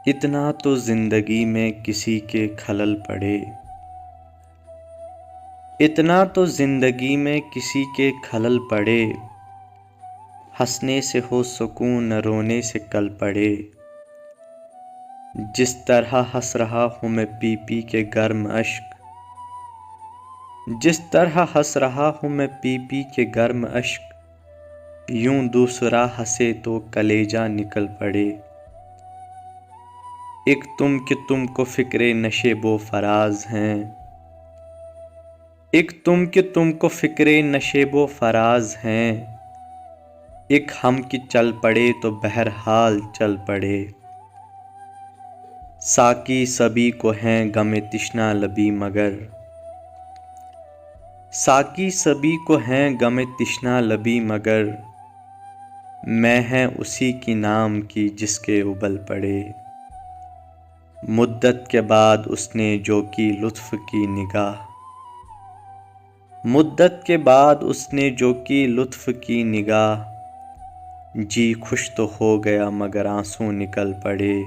इतना तो जिंदगी में किसी के खलल पड़े, इतना तो जिंदगी में किसी के खलल पड़े। हंसने से हो सुकून न रोने से कल पड़े। जिस तरह हंस रहा हूँ मैं पी पी के गर्म अश्क, जिस तरह हंस रहा हूँ मैं पी पी के गर्म अश्क। यूं दूसरा हंसे तो कलेजा निकल पड़े। एक तुम कि तुमको फिक्रे नशेबो फराज हैं, एक तुम कि तुमको फिक्रे नशेबो फराज हैं। एक हम कि चल पड़े तो बहरहाल चल पड़े। साकी सभी को हैं गमे तिश्ना लबी मगर, साकी सभी को हैं गमे तिश्ना लबी मगर। मैं है उसी की नाम की जिसके उबल पड़े। मुद्दत के बाद उसने जो की लुत्फ की निगाह, मुद्दत के बाद उसने जो की लुत्फ की निगाह। जी खुश तो हो गया मगर आंसू निकल पड़े।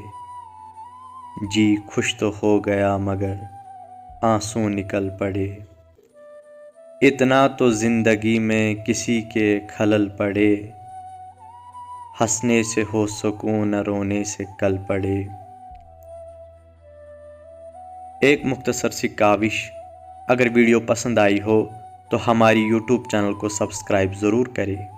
जी खुश तो हो गया मगर आंसू निकल पड़े। इतना तो जिंदगी में किसी के खलल पड़े। हंसने से हो सुकून न रोने से कल पड़े। एक मुख्तसर सी काविश। अगर वीडियो पसंद आई हो तो हमारी YouTube चैनल को सब्सक्राइब ज़रूर करें।